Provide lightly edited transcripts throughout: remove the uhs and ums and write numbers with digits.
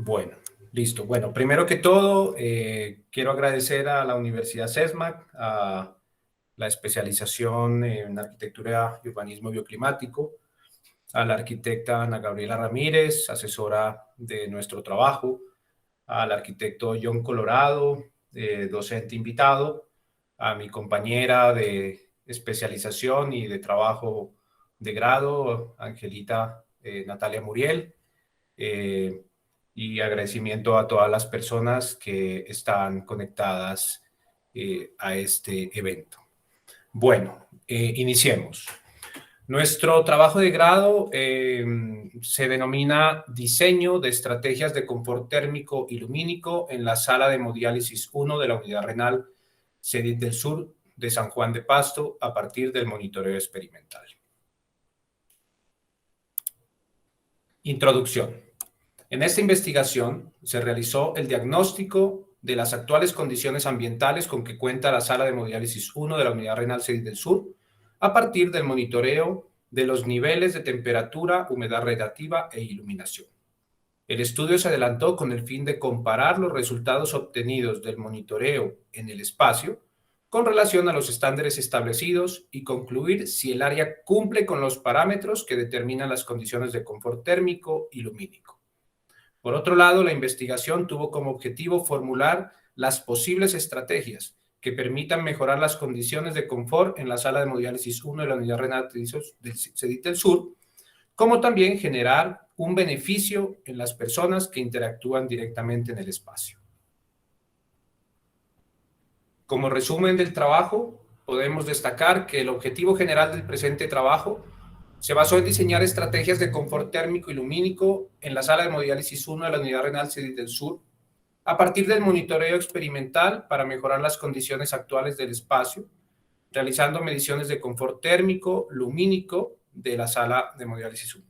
Bueno, listo. Bueno, primero que todo, quiero agradecer a la Universidad CESMAC, a la especialización en arquitectura y urbanismo bioclimático, a la arquitecta Ana Gabriela Ramírez, asesora de nuestro trabajo, al arquitecto John Colorado, docente invitado, a mi compañera de especialización y de trabajo de grado, Angelita Natalia Muriel, eh, y agradecimiento a todas las personas que están conectadas a este evento. Bueno, iniciemos. Nuestro trabajo de grado se denomina Diseño de Estrategias de Confort Térmico y Lumínico en la Sala de Hemodiálisis 1 de la Unidad Renal CEDIT del Sur de San Juan de Pasto a partir del monitoreo experimental. Introducción. En esta investigación se realizó el diagnóstico de las actuales condiciones ambientales con que cuenta la Sala de Hemodiálisis 1 de la Unidad Renal CEDIT del Sur a partir del monitoreo de los niveles de temperatura, humedad relativa e iluminación. El estudio se adelantó con el fin de comparar los resultados obtenidos del monitoreo en el espacio con relación a los estándares establecidos y concluir si el área cumple con los parámetros que determinan las condiciones de confort térmico y lumínico. Por otro lado, la investigación tuvo como objetivo formular las posibles estrategias que permitan mejorar las condiciones de confort en la sala de hemodiálisis 1 de la Unidad Renal del CEDIT del Sur, como también generar un beneficio en las personas que interactúan directamente en el espacio. Como resumen del trabajo, podemos destacar que el objetivo general del presente trabajo se basó en diseñar estrategias de confort térmico y lumínico en la sala de hemodiálisis 1 de la Unidad Renal CEDIT del Sur, a partir del monitoreo experimental para mejorar las condiciones actuales del espacio, realizando mediciones de confort térmico, lumínico de la sala de hemodiálisis 1,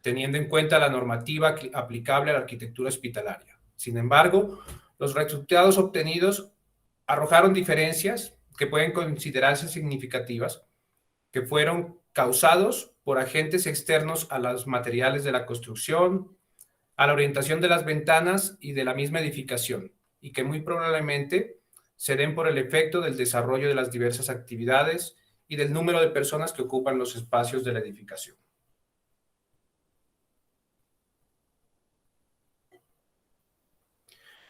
teniendo en cuenta la normativa aplicable a la arquitectura hospitalaria. Sin embargo, los resultados obtenidos arrojaron diferencias que pueden considerarse significativas, que fueron causados por agentes externos a los materiales de la construcción, a la orientación de las ventanas y de la misma edificación, y que muy probablemente se den por el efecto del desarrollo de las diversas actividades y del número de personas que ocupan los espacios de la edificación.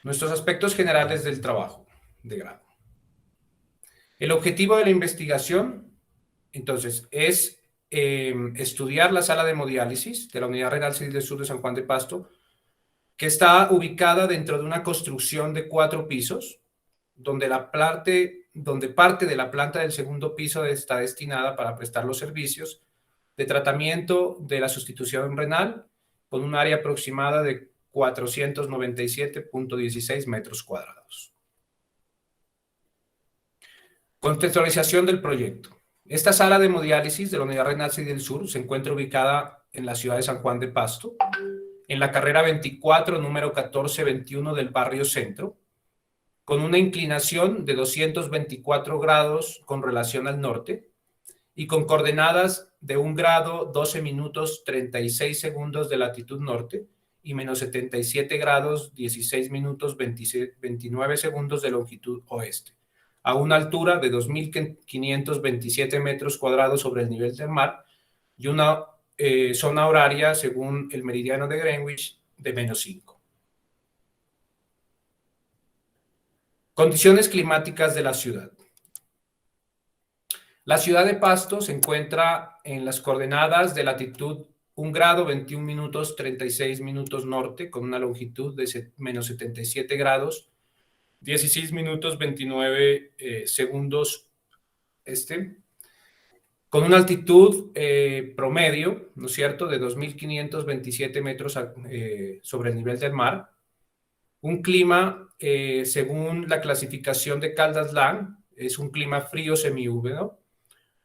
Nuestros aspectos generales del trabajo de grado. El objetivo de la investigación, entonces, es estudiar la sala de hemodiálisis de la Unidad Renal CEDIT del Sur de San Juan de Pasto, que está ubicada dentro de una construcción de 4 pisos, donde parte de la planta del segundo piso está destinada para prestar los servicios de tratamiento de la sustitución renal, con un área aproximada de 497.16 metros cuadrados. Contextualización del proyecto. Esta sala de hemodiálisis de la Unidad Renal CEDIT del Sur se encuentra ubicada en la ciudad de San Juan de Pasto, en la carrera 24, número 1421 del barrio Centro, con una inclinación de 224 grados con relación al norte y con coordenadas de 1 grado 12 minutos 36 segundos de latitud norte y menos 77 grados 16 minutos 29 segundos de longitud oeste, a una altura de 2.527 metros cuadrados sobre el nivel del mar y una zona horaria, según el meridiano de Greenwich, de -5. Condiciones climáticas de la ciudad. La ciudad de Pasto se encuentra en las coordenadas de latitud 1 grado 21 minutos 36 minutos norte, con una longitud de menos 77 grados 16 minutos 29 segundos este, con una altitud promedio, ¿no es cierto?, de 2.527 metros sobre el nivel del mar. Un clima, según la clasificación de Caldas-Lang, es un clima frío semihúmedo.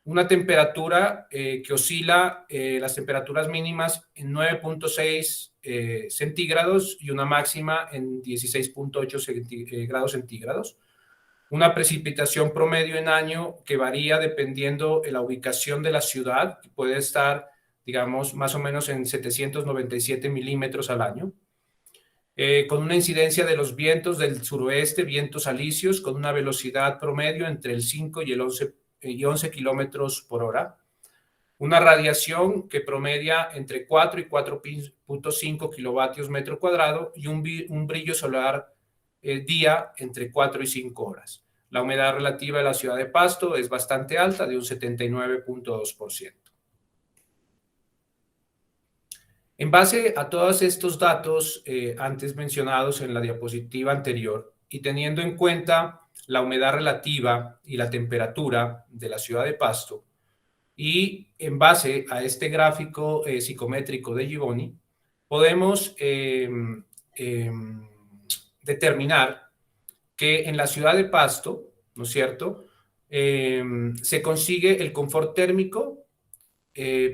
Una temperatura que oscila las temperaturas mínimas en 9.6 centígrados y una máxima en 16.8 grados centígrados. Una precipitación promedio en año que varía dependiendo de la ubicación de la ciudad, que puede estar, digamos, más o menos en 797 milímetros al año. con una incidencia de los vientos del suroeste, vientos alisios, con una velocidad promedio entre el 5 y el 11 kilómetros por hora. Una radiación que promedia entre 4 y 4.5 kilovatios metro cuadrado y un brillo solar día entre 4 y 5 horas. La humedad relativa de la ciudad de Pasto es bastante alta, de un 79.2%. En base a todos estos datos antes mencionados en la diapositiva anterior y teniendo en cuenta la humedad relativa y la temperatura de la ciudad de Pasto, y en base a este gráfico psicométrico de Givoni, podemos determinar que en la ciudad de Pasto, ¿no es cierto?, se consigue el confort térmico.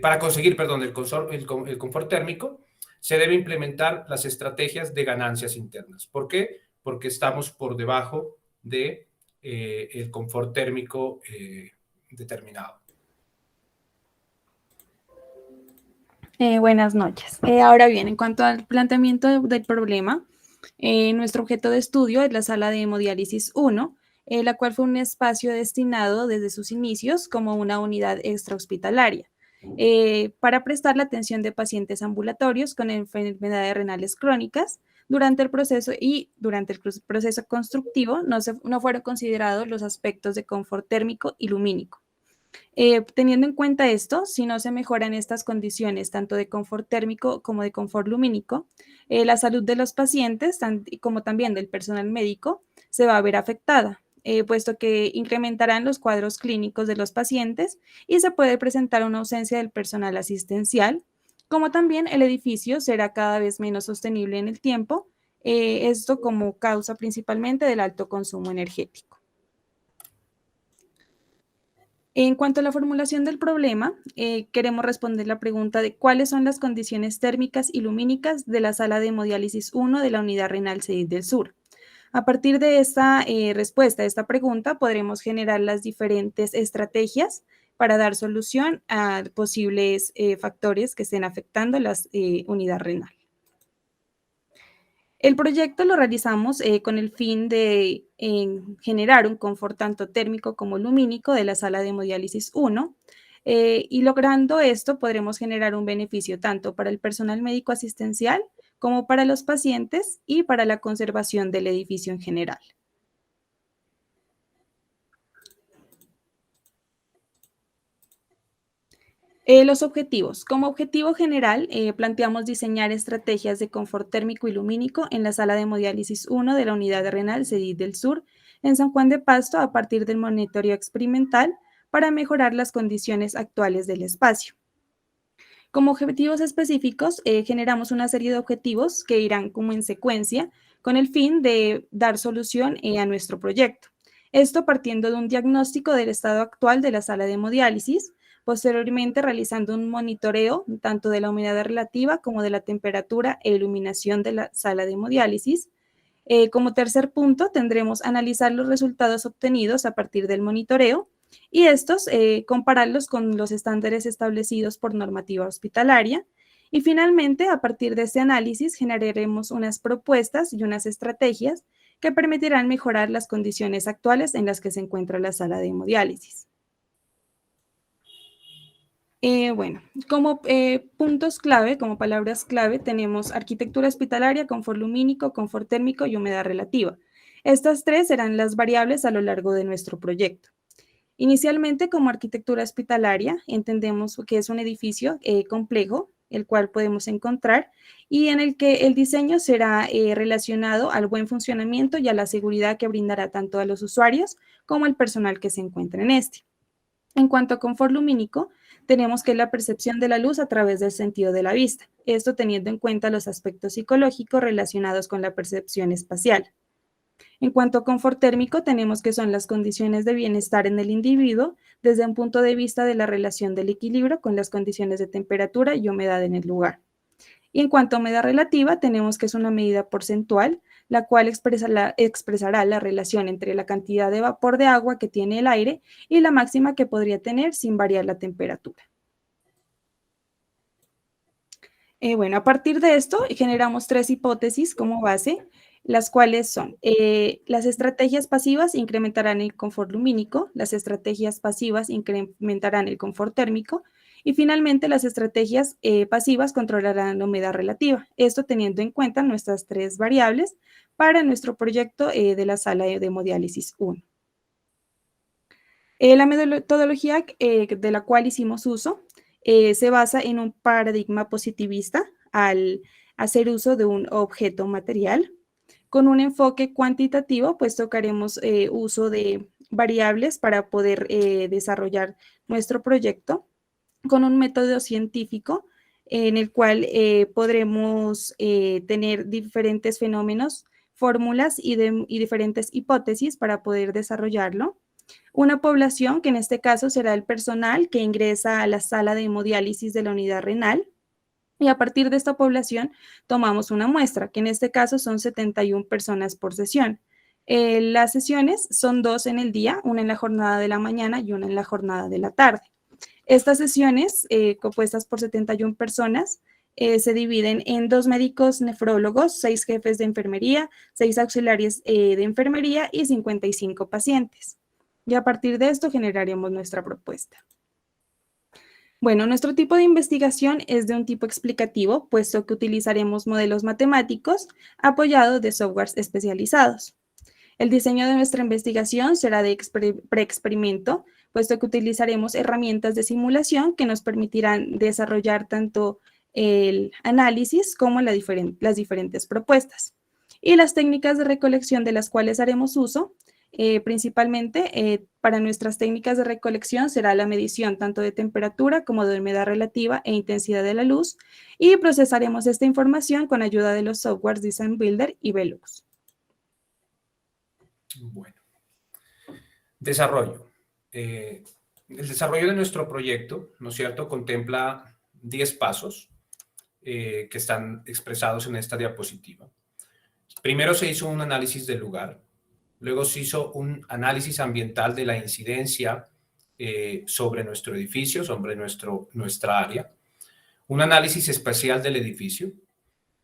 Para conseguir, perdón, el confort térmico, se debe implementar las estrategias de ganancias internas. ¿Por qué? Porque estamos por debajo de el confort térmico determinado. Buenas noches. Ahora bien, en cuanto al planteamiento del problema, nuestro objeto de estudio es la sala de hemodiálisis 1, la cual fue un espacio destinado desde sus inicios como una unidad extrahospitalaria para prestar la atención de pacientes ambulatorios con enfermedades renales crónicas. Durante el proceso constructivo no fueron considerados los aspectos de confort térmico y lumínico. Teniendo en cuenta esto, si no se mejoran estas condiciones, tanto de confort térmico como de confort lumínico, la salud de los pacientes, como también del personal médico, se va a ver afectada, puesto que incrementarán los cuadros clínicos de los pacientes y se puede presentar una ausencia del personal asistencial, como también el edificio será cada vez menos sostenible en el tiempo, esto como causa principalmente del alto consumo energético. En cuanto a la formulación del problema, queremos responder la pregunta de cuáles son las condiciones térmicas y lumínicas de la sala de hemodiálisis 1 de la unidad renal CEDIT del Sur. A partir de esta respuesta a esta pregunta, podremos generar las diferentes estrategias para dar solución a posibles factores que estén afectando la unidad renal. El proyecto lo realizamos con el fin de generar un confort tanto térmico como lumínico de la sala de hemodiálisis 1 y logrando esto podremos generar un beneficio tanto para el personal médico asistencial como para los pacientes y para la conservación del edificio en general. Los objetivos. Como objetivo general, planteamos diseñar estrategias de confort térmico y lumínico en la sala de hemodiálisis 1 de la unidad renal CEDIT del Sur en San Juan de Pasto a partir del monitoreo experimental para mejorar las condiciones actuales del espacio. Como objetivos específicos, generamos una serie de objetivos que irán como en secuencia con el fin de dar solución a nuestro proyecto. Esto partiendo de un diagnóstico del estado actual de la sala de hemodiálisis, posteriormente realizando un monitoreo tanto de la humedad relativa como de la temperatura e iluminación de la sala de hemodiálisis. Como tercer punto, tendremos analizar los resultados obtenidos a partir del monitoreo y estos compararlos con los estándares establecidos por normativa hospitalaria. Y finalmente, a partir de este análisis, generaremos unas propuestas y unas estrategias que permitirán mejorar las condiciones actuales en las que se encuentra la sala de hemodiálisis. Bueno, como puntos clave, como palabras clave, tenemos arquitectura hospitalaria, confort lumínico, confort térmico y humedad relativa. Estas tres serán las variables a lo largo de nuestro proyecto. Inicialmente, como arquitectura hospitalaria, entendemos que es un edificio complejo, el cual podemos encontrar, y en el que el diseño será relacionado al buen funcionamiento y a la seguridad que brindará tanto a los usuarios como al personal que se encuentra en este. En cuanto a confort lumínico, tenemos que la percepción de la luz a través del sentido de la vista, esto teniendo en cuenta los aspectos psicológicos relacionados con la percepción espacial. En cuanto a confort térmico, tenemos que son las condiciones de bienestar en el individuo desde un punto de vista de la relación del equilibrio con las condiciones de temperatura y humedad en el lugar. Y en cuanto a humedad relativa, tenemos que es una medida porcentual, la cual expresará la relación entre la cantidad de vapor de agua que tiene el aire y la máxima que podría tener sin variar la temperatura. Bueno, a partir de esto generamos tres hipótesis como base, las cuales son, las estrategias pasivas incrementarán el confort lumínico, las estrategias pasivas incrementarán el confort térmico y finalmente las estrategias pasivas controlarán la humedad relativa. Esto teniendo en cuenta nuestras tres variables para nuestro proyecto de la sala de hemodiálisis 1. La metodología de la cual hicimos uso se basa en un paradigma positivista al hacer uso de un objeto material. Con un enfoque cuantitativo, pues tocaremos uso de variables para poder desarrollar nuestro proyecto con un método científico en el cual podremos tener diferentes fenómenos, fórmulas y diferentes hipótesis para poder desarrollarlo. Una población, que en este caso será el personal que ingresa a la sala de hemodiálisis de la unidad renal, y a partir de esta población tomamos una muestra, que en este caso son 71 personas por sesión. Las sesiones son dos en el día, una en la jornada de la mañana y una en la jornada de la tarde. Estas sesiones, compuestas por 71 personas, se dividen en 2 médicos nefrólogos, 6 jefes de enfermería, 6 auxiliares de enfermería y 55 pacientes. Y a partir de esto generaremos nuestra propuesta. Bueno, nuestro tipo de investigación es de un tipo explicativo, puesto que utilizaremos modelos matemáticos apoyados de softwares especializados. El diseño de nuestra investigación será de preexperimento, puesto que utilizaremos herramientas de simulación que nos permitirán desarrollar tanto el análisis como las diferentes propuestas. Y las técnicas de recolección de las cuales haremos uso, principalmente para nuestras técnicas de recolección será la medición tanto de temperatura como de humedad relativa e intensidad de la luz, y procesaremos esta información con ayuda de los softwares Design Builder y Velux. Bueno, desarrollo. El desarrollo de nuestro proyecto, ¿no es cierto?, contempla 10 pasos que están expresados en esta diapositiva. Primero se hizo un análisis del lugar, luego se hizo un análisis ambiental de la incidencia sobre nuestro edificio, sobre nuestra área, un análisis espacial del edificio,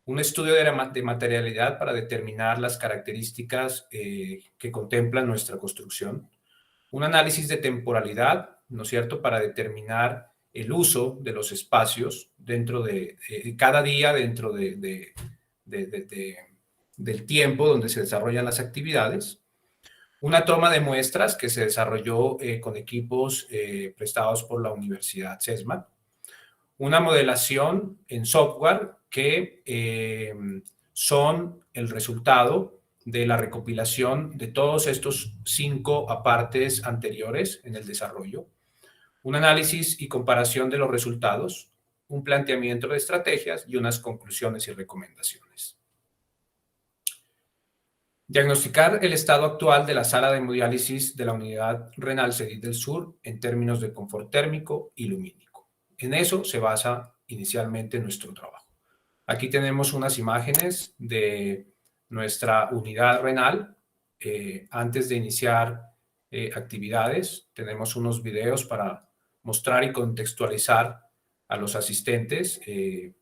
un estudio de materialidad para determinar las características que contemplan nuestra construcción, un análisis de temporalidad, ¿no es cierto?, para determinar el uso de los espacios dentro de cada día, dentro del tiempo donde se desarrollan las actividades, una toma de muestras que se desarrolló con equipos prestados por la Universidad SESMAC, una modelación en software que son el resultado de la recopilación de todos estos 5 apartes anteriores en el desarrollo, un análisis y comparación de los resultados, un planteamiento de estrategias y unas conclusiones y recomendaciones. Diagnosticar el estado actual de la sala de hemodiálisis de la unidad renal CEDIT del Sur en términos de confort térmico y lumínico. En eso se basa inicialmente nuestro trabajo. Aquí tenemos unas imágenes de nuestra unidad renal. Antes de iniciar actividades, tenemos unos videos para mostrar y contextualizar a los asistentes el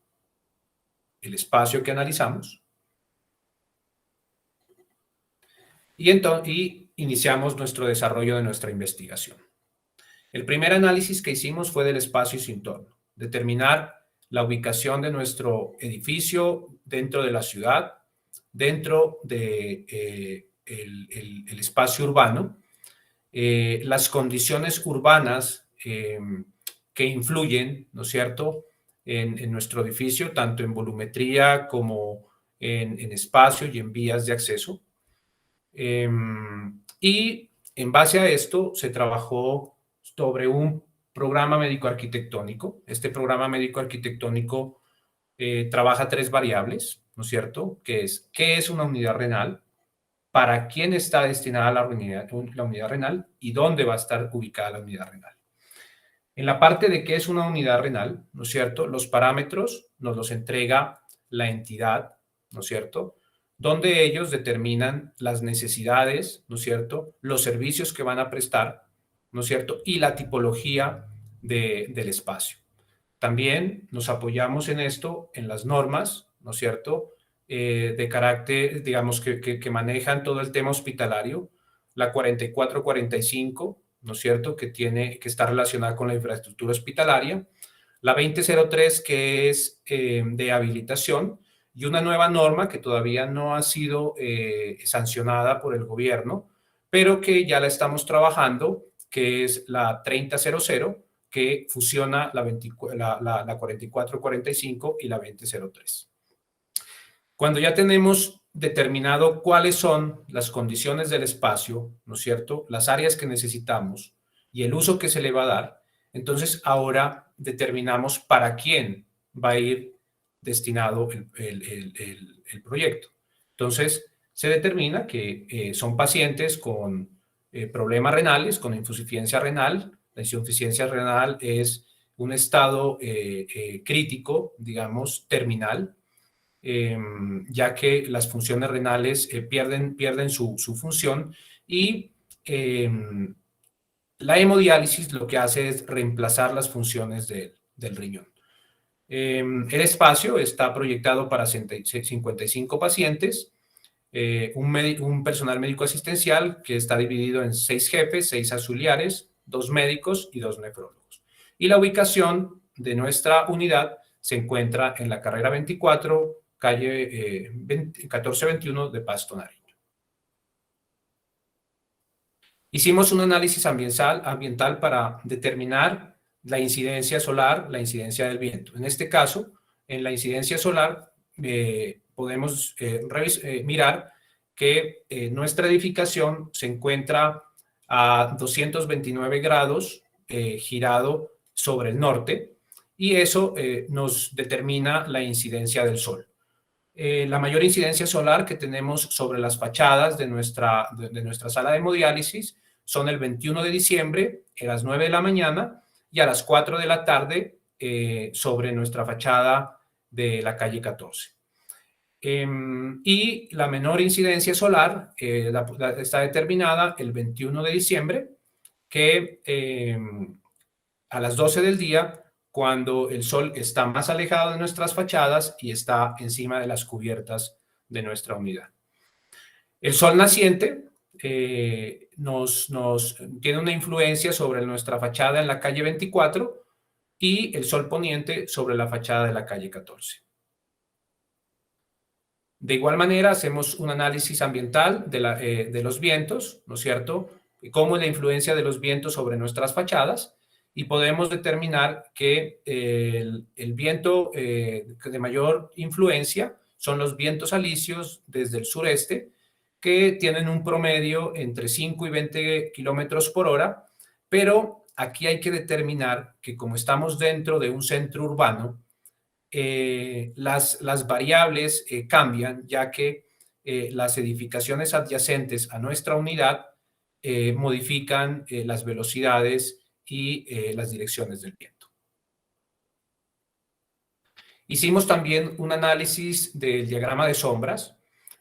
espacio que analizamos. Y iniciamos nuestro desarrollo de nuestra investigación. El primer análisis que hicimos fue del espacio sin entorno, determinar la ubicación de nuestro edificio dentro de la ciudad, dentro de el espacio urbano, las condiciones urbanas que influyen, ¿no es cierto?, en nuestro edificio, tanto en volumetría como en espacio y en vías de acceso. Y en base a esto se trabajó sobre un programa médico-arquitectónico. Este programa médico-arquitectónico trabaja 3 variables, ¿no es cierto? Que es, ¿qué es una unidad renal? ¿Para quién está destinada la unidad renal? ¿Y dónde va a estar ubicada la unidad renal? En la parte de qué es una unidad renal, ¿no es cierto?, los parámetros nos los entrega la entidad, ¿no es cierto?, donde ellos determinan las necesidades, ¿no es cierto?, los servicios que van a prestar, ¿no es cierto?, y la tipología del espacio. También nos apoyamos en esto, en las normas, ¿no es cierto?, de carácter, digamos, que manejan todo el tema hospitalario, la 4445, ¿no es cierto?, que está relacionada con la infraestructura hospitalaria, la 2003, que es de habilitación, y una nueva norma que todavía no ha sido sancionada por el gobierno, pero que ya la estamos trabajando, que es la 3000, que fusiona la 4445 y la 2003. Cuando ya tenemos determinado cuáles son las condiciones del espacio, ¿no es cierto?, las áreas que necesitamos y el uso que se le va a dar, entonces ahora determinamos para quién va a ir destinado el proyecto. Entonces, se determina que son pacientes con problemas renales, con insuficiencia renal. La insuficiencia renal es un estado crítico, digamos, terminal, ya que las funciones renales pierden su función y la hemodiálisis lo que hace es reemplazar las funciones del riñón. El espacio está proyectado para 55 pacientes, un personal médico asistencial que está dividido en 6 jefes, 6 auxiliares, 2 médicos y 2 nefrólogos. Y la ubicación de nuestra unidad se encuentra en la carrera 24, calle 1421 de Pasto Nariño. Hicimos un análisis ambiental para determinar la incidencia solar, la incidencia del viento. En este caso, en la incidencia solar, podemos mirar que nuestra edificación se encuentra a 229 grados girado sobre el norte, y eso nos determina la incidencia del sol. La mayor incidencia solar que tenemos sobre las fachadas de nuestra sala de hemodiálisis son el 21 de diciembre a las 9 de la mañana y a las 4 de la tarde sobre nuestra fachada de la calle 14. Y la menor incidencia solar está determinada el 21 de diciembre, que a las 12 del día, cuando el sol está más alejado de nuestras fachadas y está encima de las cubiertas de nuestra unidad. El sol naciente tiene una influencia sobre nuestra fachada en la calle 24 y el sol poniente sobre la fachada de la calle 14. De igual manera, hacemos un análisis ambiental de los vientos, ¿no es cierto?, cómo es la influencia de los vientos sobre nuestras fachadas, y podemos determinar que el viento de mayor influencia son los vientos alisios desde el sureste, que tienen un promedio entre 5 y 20 kilómetros por hora, pero aquí hay que determinar que como estamos dentro de un centro urbano, las variables cambian, ya que las edificaciones adyacentes a nuestra unidad modifican las velocidades y las direcciones del viento. Hicimos también un análisis del diagrama de sombras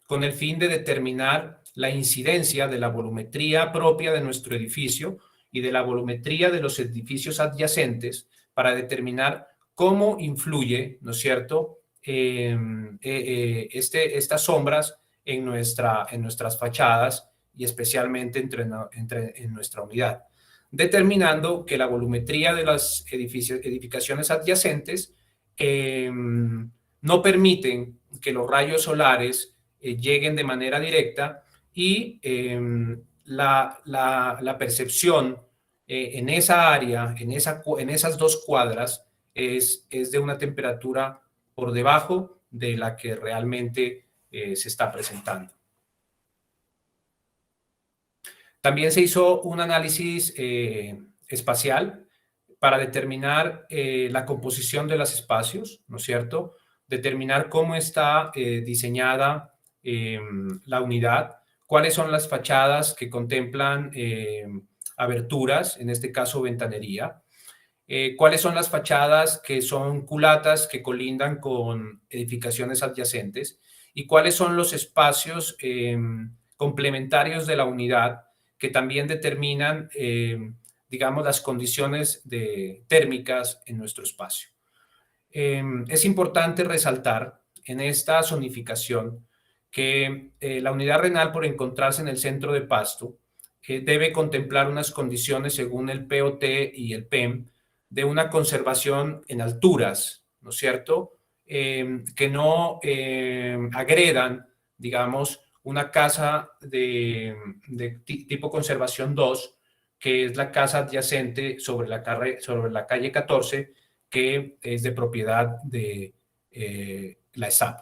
con el fin de determinar la incidencia de la volumetría propia de nuestro edificio y de la volumetría de los edificios adyacentes para determinar cómo influye, ¿no es cierto?, estas sombras en nuestras fachadas y especialmente en nuestra unidad, determinando que la volumetría de las edificaciones adyacentes no permiten que los rayos solares lleguen de manera directa, y la percepción en esa área, en esas 2 cuadras, es de una temperatura por debajo de la que realmente se está presentando. También se hizo un análisis espacial para determinar la composición de los espacios, ¿no es cierto?, determinar cómo está diseñada la unidad, cuáles son las fachadas que contemplan aberturas, en este caso ventanería, cuáles son las fachadas que son culatas que colindan con edificaciones adyacentes, y cuáles son los espacios complementarios de la unidad que también determinan, digamos, las condiciones térmicas en nuestro espacio. Es importante resaltar en esta zonificación que la unidad renal, por encontrarse en el centro de Pasto, debe contemplar unas condiciones según el POT y el PEM de una conservación en alturas, ¿no es cierto? Que no agredan, digamos, una casa de tipo conservación 2, que es la casa adyacente sobre la calle 14, que es de propiedad de la ESAP.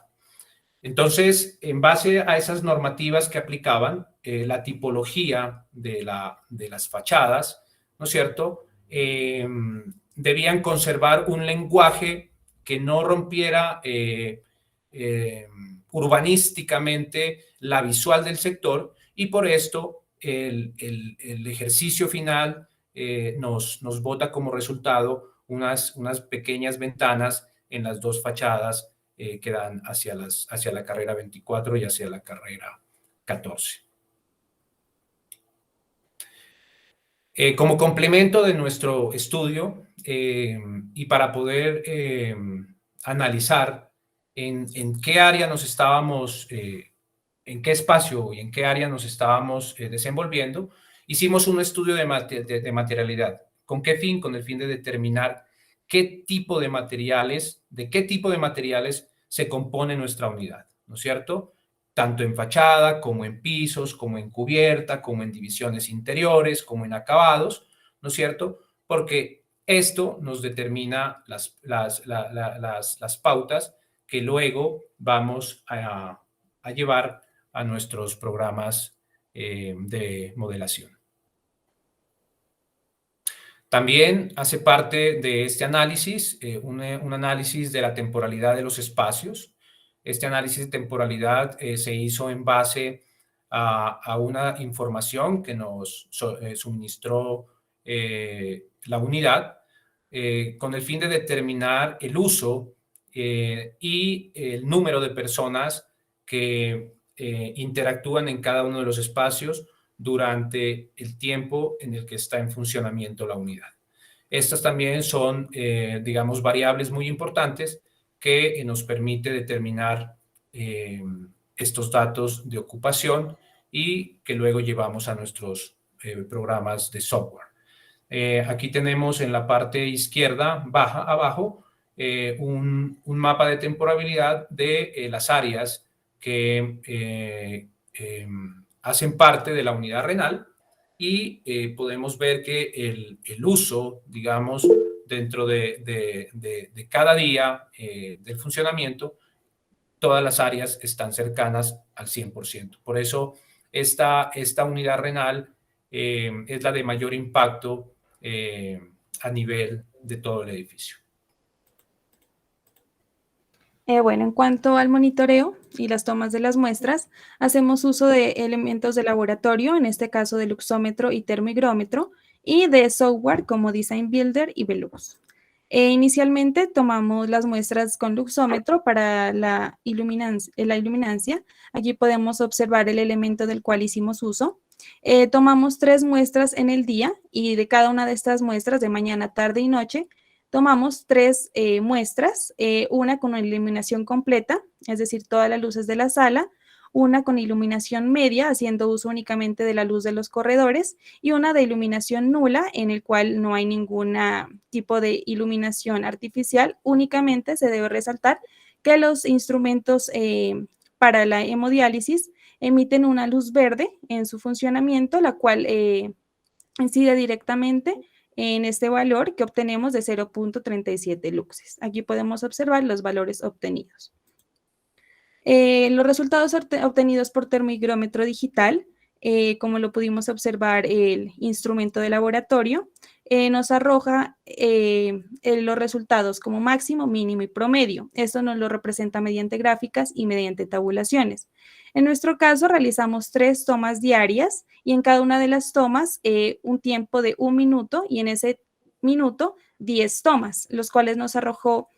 Entonces, en base a esas normativas que aplicaban, la tipología de las fachadas, ¿no es cierto? Debían conservar un lenguaje que no rompiera urbanísticamente la visual del sector, y por esto el ejercicio final nos bota como resultado unas pequeñas ventanas en las dos fachadas que dan hacia la carrera 24 y hacia la carrera 14. Como complemento de nuestro estudio y para poder analizar en qué área nos estábamos, en qué espacio y en qué área nos estábamos desenvolviendo, hicimos un estudio de materialidad. ¿Con qué fin? Con el fin de determinar qué tipo de materiales, de qué tipo de materiales se compone nuestra unidad, ¿no es cierto? Tanto en fachada, como en pisos, como en cubierta, como en divisiones interiores, como en acabados, ¿no es cierto? Porque esto nos determina las pautas que luego vamos a llevar a nuestros programas de modelación. También hace parte de este análisis un análisis de la temporalidad de los espacios. Este análisis de temporalidad se hizo en base a una información que nos suministró la unidad con el fin de determinar el uso y el número de personas que interactúan en cada uno de los espacios durante el tiempo en el que está en funcionamiento la unidad. Estas también son, digamos, variables muy importantes que nos permite determinar estos datos de ocupación y que luego llevamos a nuestros programas de software. Aquí tenemos en la parte izquierda, abajo, un mapa de temporalidad de las áreas que hacen parte de la unidad renal y podemos ver que el uso, digamos, dentro de cada día del funcionamiento, todas las áreas están cercanas al 100%. Por eso esta unidad renal es la de mayor impacto a nivel de todo el edificio. Bueno, en cuanto al monitoreo y las tomas de las muestras, hacemos uso de elementos de laboratorio, en este caso de luxómetro y termigrómetro, y de software como Design Builder y Velux. Inicialmente tomamos las muestras con luxómetro para la iluminancia. Aquí podemos observar el elemento del cual hicimos uso. Tomamos 3 muestras en el día y de cada una de estas muestras, de mañana, tarde y noche, tomamos 3 muestras, una con iluminación completa, es decir, todas las luces de la sala, una con iluminación media, haciendo uso únicamente de la luz de los corredores, y una de iluminación nula, en el cual no hay ningún tipo de iluminación artificial. Únicamente se debe resaltar que los instrumentos para la hemodiálisis emiten una luz verde en su funcionamiento, la cual incide directamente en este valor que obtenemos de 0.37 luxes. Aquí podemos observar los valores obtenidos. Los resultados obtenidos por termigrómetro digital, como lo pudimos observar el instrumento de laboratorio, nos arroja los resultados como máximo, mínimo y promedio. Esto nos lo representa mediante gráficas y mediante tabulaciones. En nuestro caso, realizamos 3 tomas diarias y en cada una de las tomas un tiempo de 1 minuto y en ese minuto 10 tomas, los cuales nos arrojó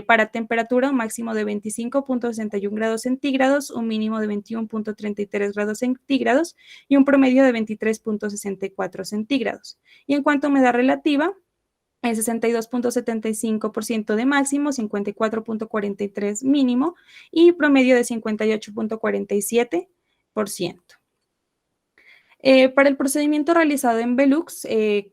para temperatura un máximo de 25.61 grados centígrados, un mínimo de 21.33 grados centígrados y un promedio de 23.64 centígrados. Y en cuanto a humedad relativa, el 62.75% de máximo, 54.43% mínimo y promedio de 58.47%. Para el procedimiento realizado en Velux, se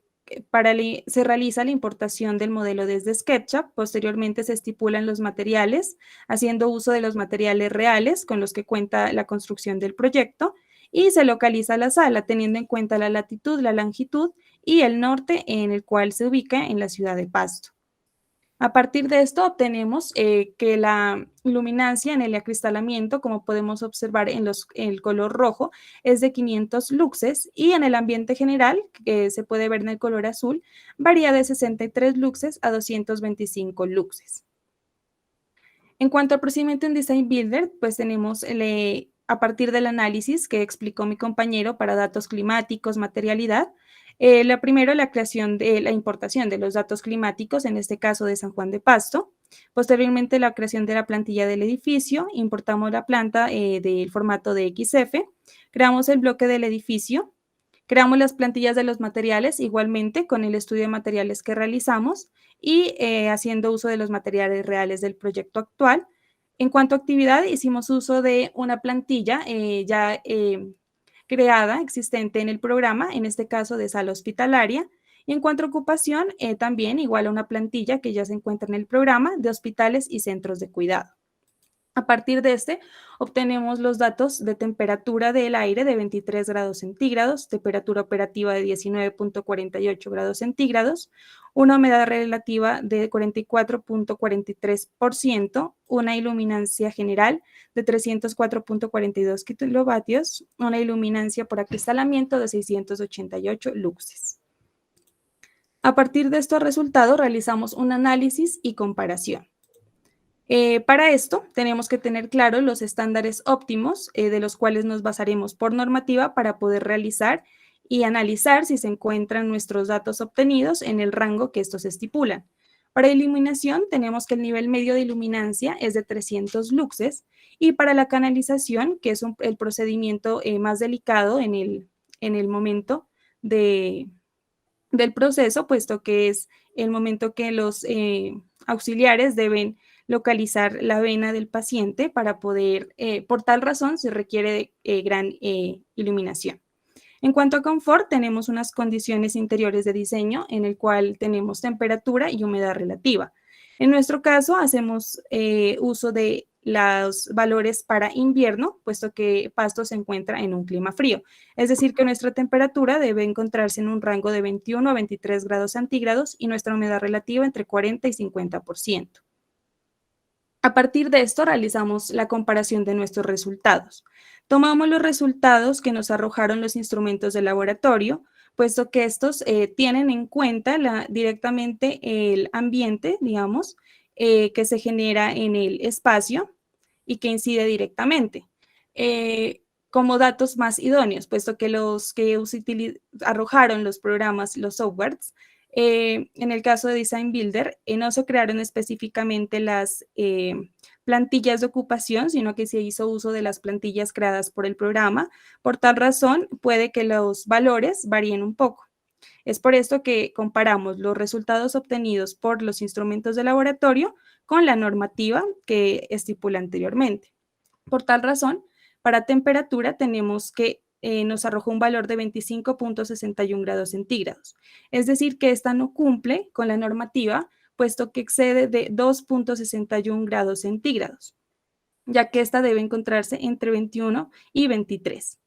realiza la importación del modelo desde SketchUp, posteriormente se estipulan los materiales, haciendo uso de los materiales reales con los que cuenta la construcción del proyecto, y se localiza la sala teniendo en cuenta la latitud, la longitud y el norte en el cual se ubica en la ciudad de Pasto. A partir de esto obtenemos que la luminancia en el acristalamiento, como podemos observar en el color rojo, es de 500 luxes y en el ambiente general, que se puede ver en el color azul, varía de 63 luxes a 225 luxes. En cuanto al procedimiento en Design Builder, pues tenemos a partir del análisis que explicó mi compañero para datos climáticos, materialidad, primero la creación de la importación de los datos climáticos, en este caso de San Juan de Pasto. Posteriormente la creación de la plantilla del edificio, importamos la planta del formato de XF, creamos el bloque del edificio, creamos las plantillas de los materiales igualmente con el estudio de materiales que realizamos y haciendo uso de los materiales reales del proyecto actual. En cuanto a actividad, hicimos uso de una plantilla ya creada, existente en el programa, en este caso de sala hospitalaria. Y en cuanto a ocupación, también igual a una plantilla que ya se encuentra en el programa de hospitales y centros de cuidado. A partir de este, obtenemos los datos de temperatura del aire de 23 grados centígrados, temperatura operativa de 19.48 grados centígrados, una humedad relativa de 44.43%, una iluminancia general de 304.42 kilovatios, una iluminancia por acristalamiento de 688 luxes. A partir de estos resultados, realizamos un análisis y comparación. Para esto tenemos que tener claros los estándares óptimos de los cuales nos basaremos por normativa para poder realizar y analizar si se encuentran nuestros datos obtenidos en el rango que estos estipulan. Para iluminación tenemos que el nivel medio de iluminancia es de 300 luxes y para la canalización, que es el procedimiento más delicado en el momento del proceso, puesto que es el momento que los auxiliares deben localizar la vena del paciente para poder, por tal razón, se requiere gran iluminación. En cuanto a confort, tenemos unas condiciones interiores de diseño en el cual tenemos temperatura y humedad relativa. En nuestro caso, hacemos uso de los valores para invierno, puesto que Pasto se encuentra en un clima frío. Es decir, que nuestra temperatura debe encontrarse en un rango de 21 a 23 grados centígrados y nuestra humedad relativa entre 40 y 50%. A partir de esto realizamos la comparación de nuestros resultados. Tomamos los resultados que nos arrojaron los instrumentos de laboratorio, puesto que estos tienen en cuenta directamente el ambiente, digamos, que se genera en el espacio y que incide directamente, como datos más idóneos, puesto que los que arrojaron los programas, los softwares, en el caso de Design Builder, no se crearon específicamente las plantillas de ocupación, sino que se hizo uso de las plantillas creadas por el programa. Por tal razón, puede que los valores varíen un poco. Es por esto que comparamos los resultados obtenidos por los instrumentos de laboratorio con la normativa que estipula anteriormente. Por tal razón, para temperatura tenemos que nos arrojó un valor de 25.61 grados centígrados. Es decir, que esta no cumple con la normativa, puesto que excede de 2.61 grados centígrados, ya que esta debe encontrarse entre 21 y 23.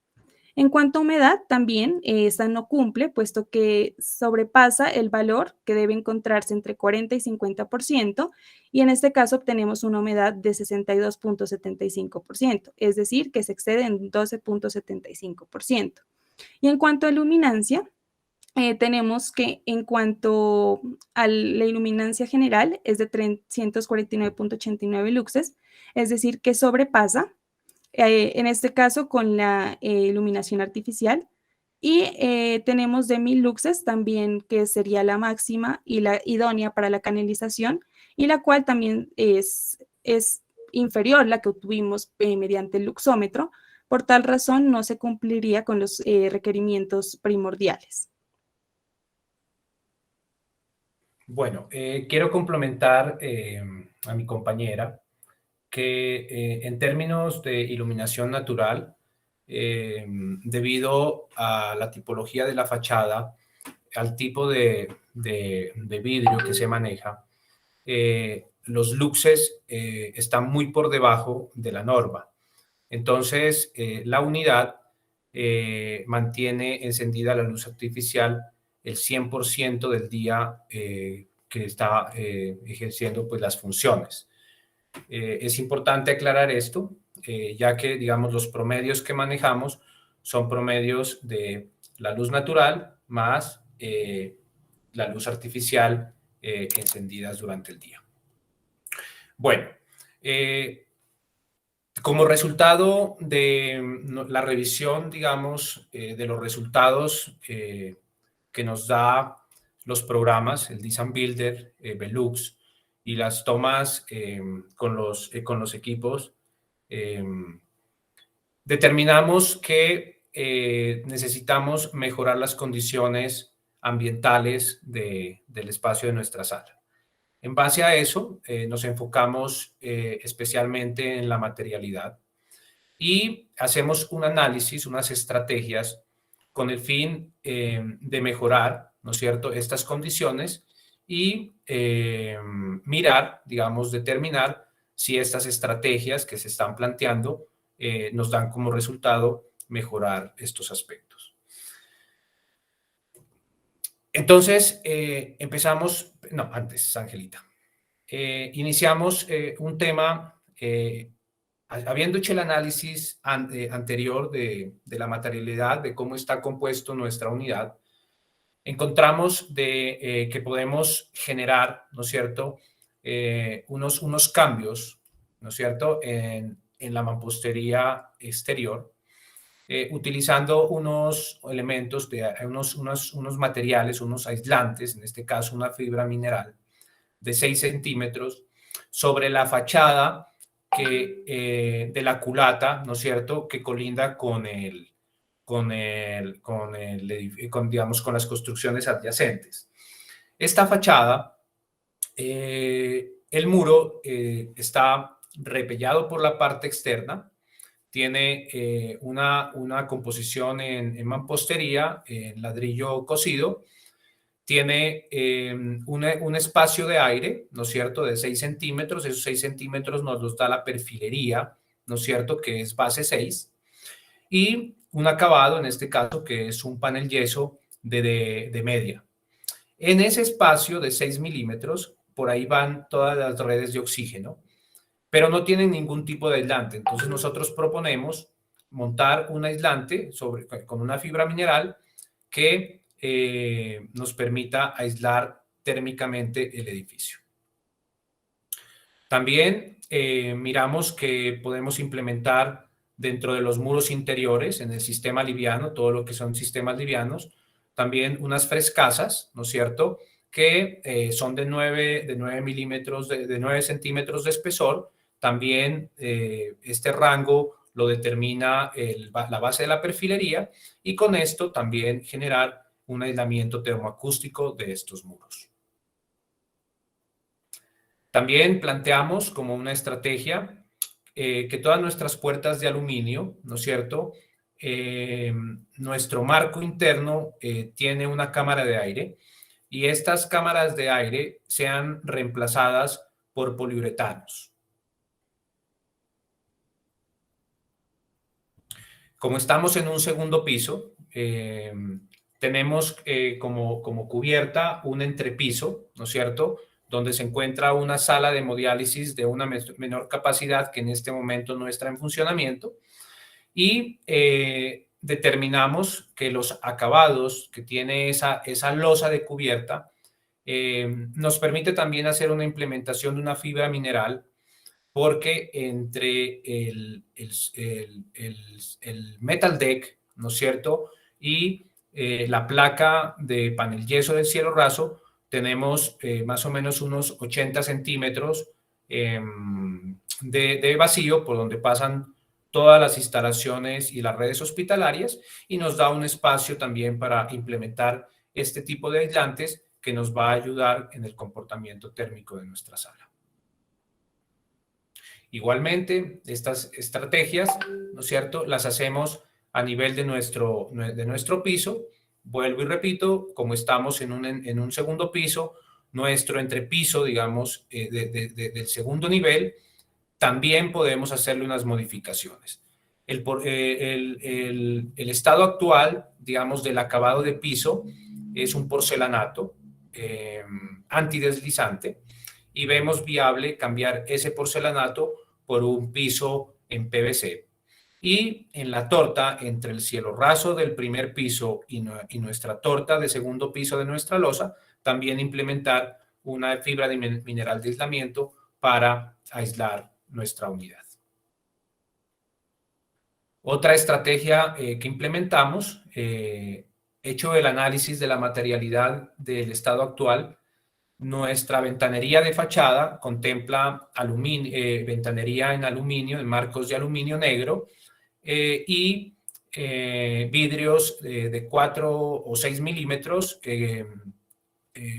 En cuanto a humedad, también esta no cumple, puesto que sobrepasa el valor que debe encontrarse entre 40 y 50%, y en este caso obtenemos una humedad de 62.75%, es decir, que se excede en 12.75%. Y en cuanto a luminancia, tenemos que en cuanto a la iluminancia general es de 349.89 luxes, es decir, que sobrepasa en este caso con la iluminación artificial. Y tenemos de 1000 luxes también, que sería la máxima y la idónea para la canalización, y la cual también es inferior a la que obtuvimos mediante el luxómetro. Por tal razón, no se cumpliría con los requerimientos primordiales. Bueno, quiero complementar a mi compañera que en términos de iluminación natural, debido a la tipología de la fachada, al tipo de vidrio que se maneja, los luxes están muy por debajo de la norma. Entonces, la unidad mantiene encendida la luz artificial el 100% del día que está ejerciendo pues, las funciones. Es importante aclarar esto, ya que, digamos, los promedios que manejamos son promedios de la luz natural más la luz artificial encendidas durante el día. Bueno, como resultado de la revisión, digamos, de los resultados que nos da los programas, el Design Builder, Velux, y las tomas con los equipos, determinamos que necesitamos mejorar las condiciones ambientales del espacio de nuestra sala. En base a eso, nos enfocamos especialmente en la materialidad y hacemos un análisis, unas estrategias con el fin de mejorar, ¿no es cierto?, estas condiciones y mirar, digamos, determinar si estas estrategias que se están planteando nos dan como resultado mejorar estos aspectos. Entonces, empezamos, no, antes, Angelita. Iniciamos un tema, habiendo hecho el análisis anterior de la materialidad, de cómo está compuesto nuestra unidad, encontramos que podemos generar, ¿no es cierto?, unos cambios, ¿no es cierto?, en la mampostería exterior, utilizando unos elementos, unos materiales, unos aislantes, en este caso una fibra mineral, de 6 centímetros sobre la fachada de la culata, ¿no es cierto?, que colinda digamos, con las construcciones adyacentes. Esta fachada, el muro está repellado por la parte externa, tiene una composición en mampostería, en ladrillo cocido, tiene un espacio de aire, ¿no es cierto?, de 6 centímetros. Esos 6 centímetros nos los da la perfilería, ¿no es cierto?, que es base 6. Y un acabado, en este caso, que es un panel yeso de media. En ese espacio de 6 milímetros, por ahí van todas las redes de oxígeno, pero no tienen ningún tipo de aislante. Entonces nosotros proponemos montar un aislante con una fibra mineral que nos permita aislar térmicamente el edificio. También miramos que podemos implementar dentro de los muros interiores, en el sistema liviano, todo lo que son sistemas livianos, también unas frescasas, ¿no es cierto?, que son de 9 milímetros, de 9 centímetros de espesor. También este rango lo determina la base de la perfilería, y con esto también generar un aislamiento termoacústico de estos muros. También planteamos como una estrategia que todas nuestras puertas de aluminio, ¿no es cierto?, nuestro marco interno tiene una cámara de aire, y estas cámaras de aire sean reemplazadas por poliuretanos. Como estamos en un segundo piso, tenemos como cubierta un entrepiso, ¿no es cierto?, donde se encuentra una sala de hemodiálisis de una menor capacidad que en este momento no está en funcionamiento, y determinamos que los acabados que tiene esa losa de cubierta nos permite también hacer una implementación de una fibra mineral, porque entre el metal deck, ¿no es cierto?, y la placa de panel yeso del cielo raso, tenemos más o menos unos 80 centímetros de vacío por donde pasan todas las instalaciones y las redes hospitalarias, y nos da un espacio también para implementar este tipo de aislantes que nos va a ayudar en el comportamiento térmico de nuestra sala. Igualmente, estas estrategias, ¿no es cierto?, las hacemos a nivel de nuestro piso. Vuelvo y repito, como estamos en un segundo piso, nuestro entrepiso, digamos, del segundo nivel, también podemos hacerle unas modificaciones. El estado actual, digamos, del acabado de piso es un porcelanato antideslizante, y vemos viable cambiar ese porcelanato por un piso en PVC. Y en la torta, entre el cielo raso del primer piso y nuestra torta de segundo piso de nuestra losa, también implementar una fibra de mineral de aislamiento para aislar nuestra unidad. Otra estrategia que implementamos, hecho el análisis de la materialidad del estado actual, nuestra ventanería de fachada contempla ventanería en aluminio, en marcos de aluminio negro, y vidrios de 4 o 6 milímetros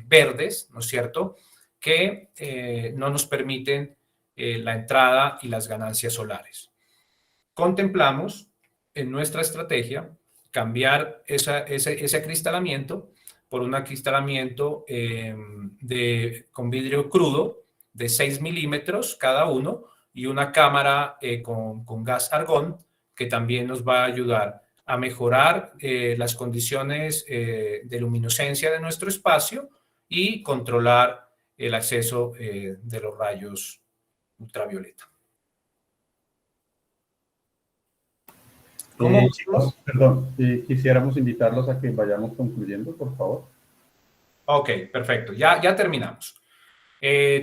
verdes, ¿no es cierto?, que no nos permiten la entrada y las ganancias solares. Contemplamos en nuestra estrategia cambiar ese acristalamiento por un acristalamiento con vidrio crudo de 6 milímetros cada uno, y una cámara con gas argón, que también nos va a ayudar a mejorar las condiciones de luminoscencia de nuestro espacio y controlar el acceso de los rayos ultravioleta. Chicos, perdón, quisiéramos invitarlos a que vayamos concluyendo, por favor. Ok, perfecto. Ya terminamos.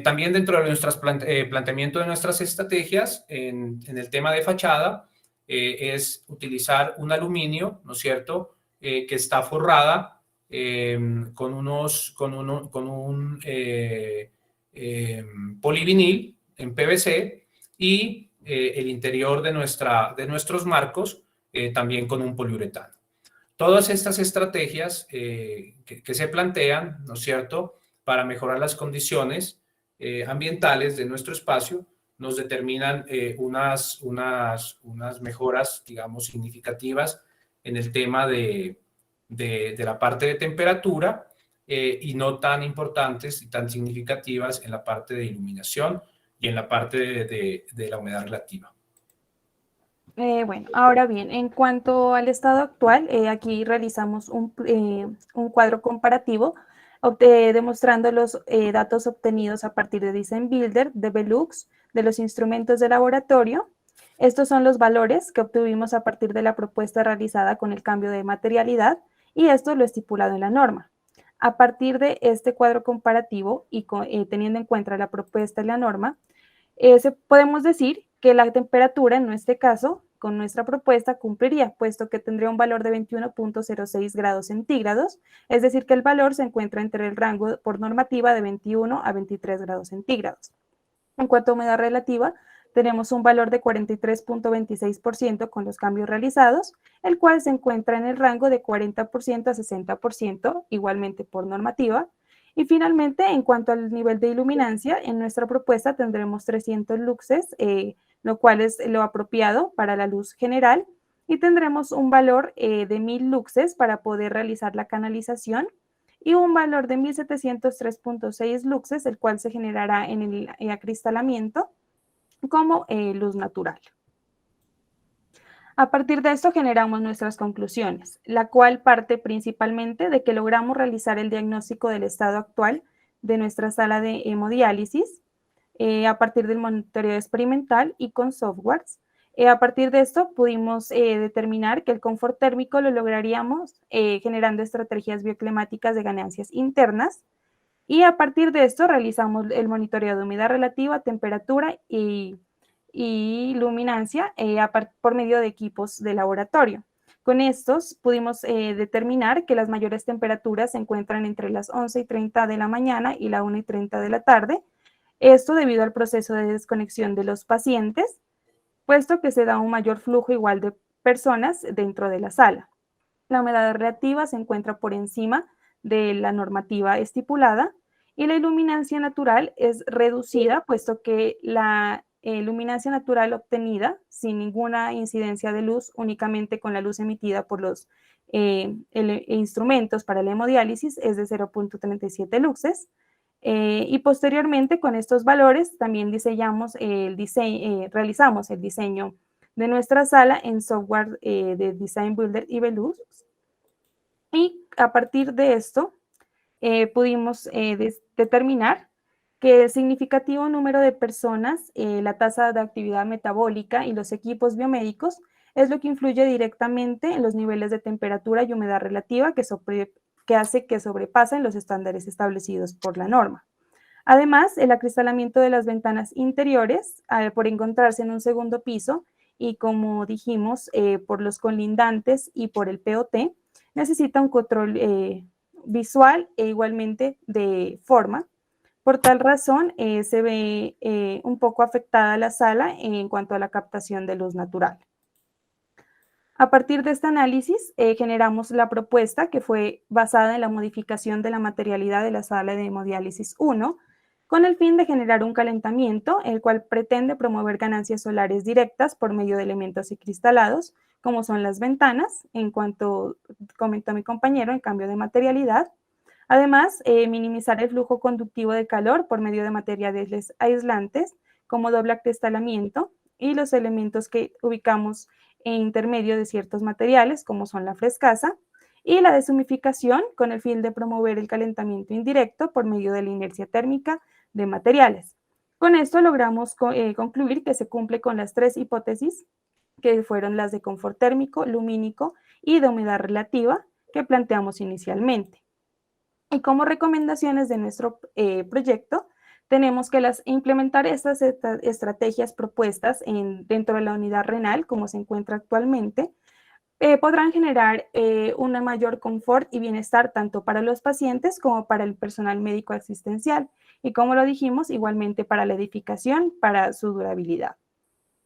También dentro de nuestros planteamiento de nuestras estrategias en el tema de fachada es utilizar un aluminio, ¿no es cierto?, que está forrada con un polivinil en PVC, y el interior de nuestros marcos también con un poliuretano. Todas estas estrategias que se plantean, ¿no es cierto?, para mejorar las condiciones ambientales de nuestro espacio, nos determinan unas mejoras, digamos, significativas en el tema de la parte de temperatura, y no tan importantes y tan significativas en la parte de iluminación y en la parte de la humedad relativa. Bueno, ahora bien, en cuanto al estado actual, aquí realizamos un cuadro comparativo demostrando los datos obtenidos a partir de Design Builder, de Velux, de los instrumentos de laboratorio. Estos son los valores que obtuvimos a partir de la propuesta realizada con el cambio de materialidad, y esto lo estipulado en la norma. A partir de este cuadro comparativo y teniendo en cuenta la propuesta y la norma, podemos decir que la temperatura en este caso, con nuestra propuesta, cumpliría, puesto que tendría un valor de 21.06 grados centígrados, es decir, que el valor se encuentra entre el rango por normativa de 21 a 23 grados centígrados. En cuanto a humedad relativa, tenemos un valor de 43.26% con los cambios realizados, el cual se encuentra en el rango de 40% a 60%, igualmente por normativa. Y finalmente, en cuanto al nivel de iluminancia, en nuestra propuesta tendremos 300 luxes, lo cual es lo apropiado para la luz general, y tendremos un valor de 1000 luxes para poder realizar la canalización, y un valor de 1703.6 luxes, el cual se generará en el acristalamiento como luz natural. A partir de esto generamos nuestras conclusiones, la cual parte principalmente de que logramos realizar el diagnóstico del estado actual de nuestra sala de hemodiálisis a partir del monitoreo experimental y con softwares. A partir de esto pudimos determinar que el confort térmico lo lograríamos generando estrategias bioclimáticas de ganancias internas, y a partir de esto realizamos el monitoreo de humedad relativa, temperatura y luminancia por medio de equipos de laboratorio. Con estos pudimos determinar que las mayores temperaturas se encuentran entre las 11:30 de la mañana y la 1:30 de la tarde. Esto debido al proceso de desconexión de los pacientes, puesto que se da un mayor flujo igual de personas dentro de la sala. La humedad relativa se encuentra por encima de la normativa estipulada, y la iluminancia natural es reducida, puesto que la luminancia natural obtenida sin ninguna incidencia de luz, únicamente con la luz emitida por los instrumentos para la hemodiálisis, es de 0.37 luxes. Y posteriormente, con estos valores, también realizamos el diseño de nuestra sala en software de Design Builder y Velux. Y a partir de esto, pudimos determinar que el significativo número de personas, la tasa de actividad metabólica y los equipos biomédicos es lo que influye directamente en los niveles de temperatura y humedad relativa que hace que sobrepasen los estándares establecidos por la norma. Además, el acristalamiento de las ventanas interiores, por encontrarse en un segundo piso y, como dijimos, por los colindantes y por el POT, necesita un control visual e igualmente de forma. Por tal razón, se ve un poco afectada la sala en cuanto a la captación de luz natural. A partir de este análisis, generamos la propuesta, que fue basada en la modificación de la materialidad de la sala de hemodiálisis 1, con el fin de generar un calentamiento, el cual pretende promover ganancias solares directas por medio de elementos cristalados, como son las ventanas, en cuanto comentó mi compañero, en cambio de materialidad. Además, minimizar el flujo conductivo de calor por medio de materiales aislantes, como doble acristalamiento, y los elementos que ubicamos en intermedio de ciertos materiales, como son la frescasa, y la deshumificación, con el fin de promover el calentamiento indirecto por medio de la inercia térmica de materiales. Con esto logramos concluir que se cumple con las tres hipótesis, que fueron las de confort térmico, lumínico y de humedad relativa, que planteamos inicialmente. Y como recomendaciones de nuestro proyecto, tenemos que implementar estas estrategias propuestas dentro de la unidad renal, como se encuentra actualmente, podrán generar un mayor confort y bienestar tanto para los pacientes como para el personal médico asistencial, y, como lo dijimos, igualmente para la edificación, para su durabilidad.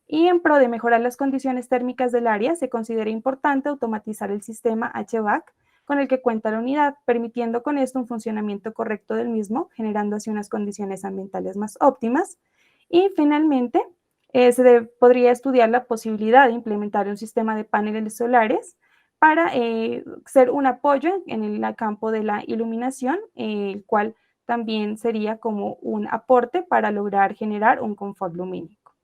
Y en pro de mejorar las condiciones térmicas del área, se considera importante automatizar el sistema HVAC con el que cuenta la unidad, permitiendo con esto un funcionamiento correcto del mismo, generando así unas condiciones ambientales más óptimas. Y finalmente, podría estudiar la posibilidad de implementar un sistema de paneles solares para ser un apoyo en el campo de la iluminación, el cual también sería como un aporte para lograr generar un confort lumínico.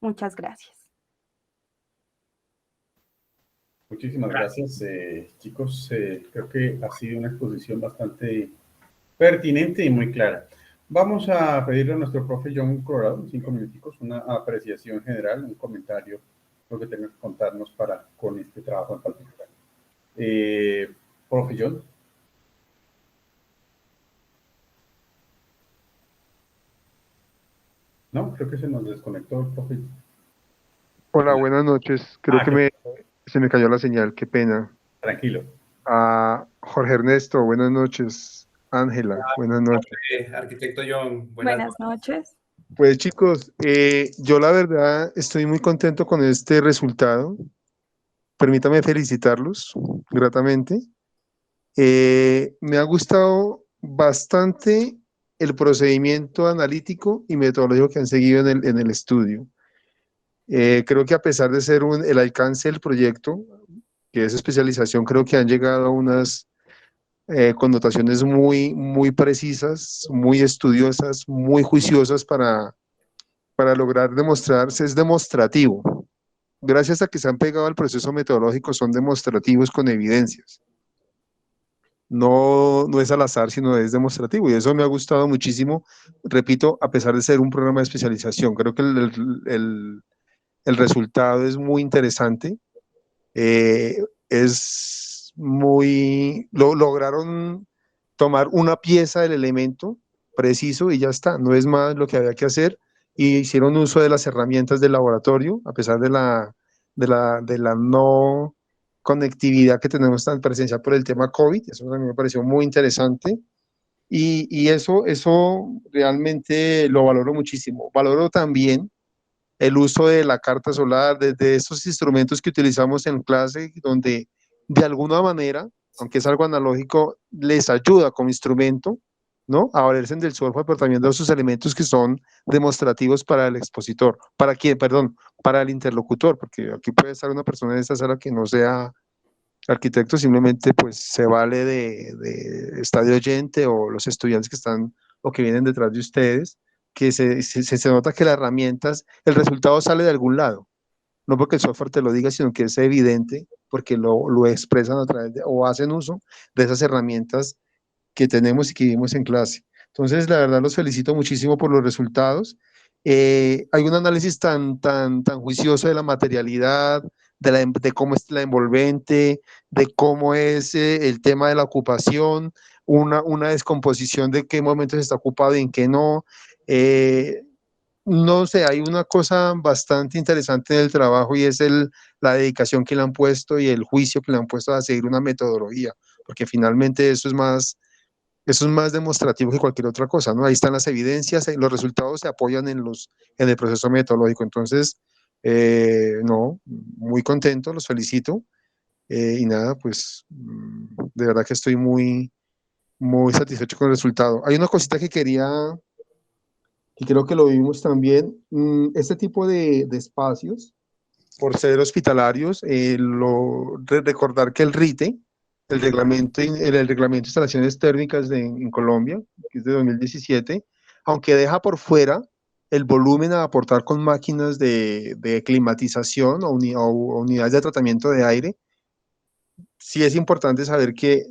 Muchas gracias. Muchísimas gracias, chicos. Creo que ha sido una exposición bastante pertinente y muy clara. Vamos a pedirle a nuestro profe John Colorado, 5 minuticos, una apreciación general, un comentario, lo que tenga que contarnos con este trabajo en particular. Profe John. No, creo que se nos desconectó el profe. Hola, buenas noches. Creo que se me cayó la señal, qué pena. Tranquilo. Jorge Ernesto, buenas noches. Ángela, buenas noches. Arquitecto John, buenas noches. Pues chicos, yo la verdad estoy muy contento con este resultado. Permítame felicitarlos gratamente. Me ha gustado bastante el procedimiento analítico y metodológico que han seguido en el estudio. Creo que, a pesar de ser el alcance del proyecto, que es especialización, creo que han llegado a unas connotaciones muy, muy precisas, muy estudiosas, muy juiciosas para lograr demostrarse. Es demostrativo. Gracias a que se han pegado al proceso metodológico, son demostrativos con evidencias. No es al azar, sino es demostrativo, y eso me ha gustado muchísimo. Repito, a pesar de ser un programa de especialización, creo que el resultado es muy interesante. Lograron tomar una pieza del elemento preciso y ya está, no es más lo que había que hacer, y hicieron uso de las herramientas del laboratorio, a pesar de la no conectividad que tenemos tan presencial por el tema COVID. Eso a mí me pareció muy interesante, y eso realmente lo valoro muchísimo. Valoro también el uso de la carta solar, de estos instrumentos que utilizamos en clase, donde de alguna manera aunque es algo analógico, les ayuda como instrumento, ¿no? A valerse del software, pero también de sus elementos que son demostrativos para el expositor, para quién, perdón, para el interlocutor, porque aquí puede estar una persona en esta sala que no sea arquitecto, simplemente pues se vale de está de oyente, o los estudiantes que están o que vienen detrás de ustedes, que se nota que las herramientas, el resultado sale de algún lado, no porque el software te lo diga, sino que es evidente porque lo expresan a través de, o hacen uso de esas herramientas que tenemos y que vimos en clase. Entonces, la verdad, los felicito muchísimo por los resultados. Hay un análisis tan juicioso de la materialidad, de cómo es la envolvente, de cómo es el tema de la ocupación, una descomposición de qué momentos está ocupado y en qué no. No sé, hay una cosa bastante interesante en el trabajo, y es la dedicación que le han puesto y el juicio que le han puesto a seguir una metodología, porque finalmente eso es más demostrativo que cualquier otra cosa, ¿no? Ahí están las evidencias, los resultados se apoyan en el proceso metodológico. Entonces, no, muy contento, los felicito. Y nada, pues de verdad que estoy muy satisfecho con el resultado. Hay una cosita que quería, y creo que lo vimos también, este tipo de espacios, por ser hospitalarios, recordar que el RITE, el reglamento de instalaciones térmicas en Colombia, que es de 2017, aunque deja por fuera el volumen a aportar con máquinas de climatización o unidades de tratamiento de aire, sí es importante saber que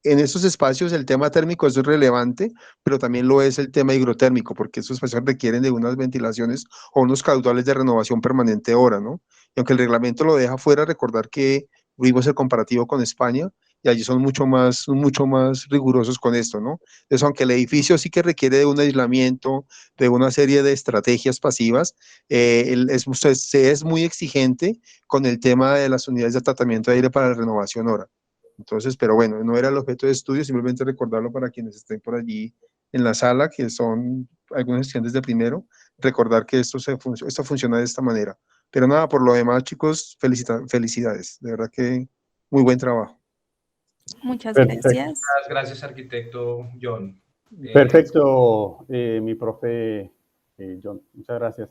en estos espacios el tema térmico es relevante, pero también lo es el tema hidrotérmico, porque estos espacios requieren de unas ventilaciones o unos caudales de renovación permanente ahora, ¿no? Y aunque el reglamento lo deja fuera, recordar que vimos el comparativo con España, y allí son mucho más rigurosos con esto, ¿no? Entonces, aunque el edificio sí que requiere de un aislamiento, de una serie de estrategias pasivas, se es muy exigente con el tema de las unidades de tratamiento de aire para la renovación ahora. Entonces, pero bueno, no era el objeto de estudio, simplemente recordarlo para quienes estén por allí en la sala, que son algunos estudiantes de primero, recordar que esto funciona de esta manera. Pero nada, por lo demás, chicos, felicidades, de verdad que muy buen trabajo. Muchas Perfecto. gracias. Gracias, arquitecto John. Perfecto, mi profe John, muchas gracias.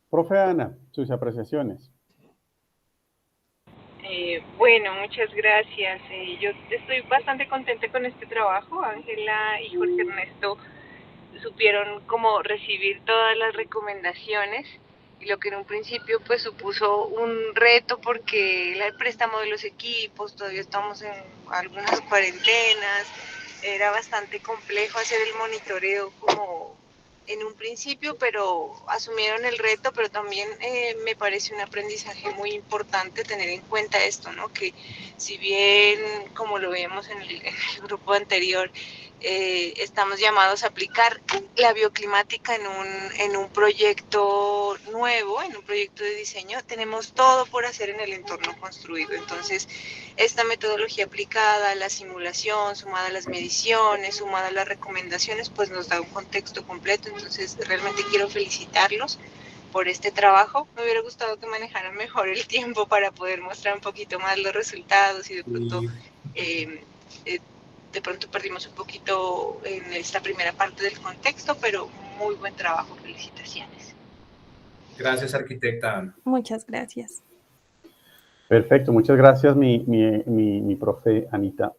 Profe Ana, sus apreciaciones. Bueno, muchas gracias. Yo estoy bastante contenta con este trabajo. Ángela y Jorge Ernesto supieron cómo recibir todas las recomendaciones, y lo que en un principio pues supuso un reto porque el préstamo de los equipos, todavía estamos en algunas cuarentenas, era bastante complejo hacer el monitoreo como en un principio, pero asumieron el reto. Pero también me parece un aprendizaje muy importante tener en cuenta esto, ¿no? Que si bien, como lo vemos en el grupo anterior, estamos llamados a aplicar la bioclimática en un proyecto nuevo, en un proyecto de diseño, tenemos todo por hacer en el entorno construido. Entonces, esta metodología aplicada a la simulación, sumada a las mediciones, sumada a las recomendaciones, pues nos da un contexto completo. Entonces, realmente quiero felicitarlos por este trabajo. Me hubiera gustado que manejaran mejor el tiempo para poder mostrar un poquito más los resultados, y de pronto perdimos un poquito en esta primera parte del contexto, pero muy buen trabajo, felicitaciones. Gracias, arquitecta Ana. Muchas gracias. Perfecto, muchas gracias, mi profe Anita.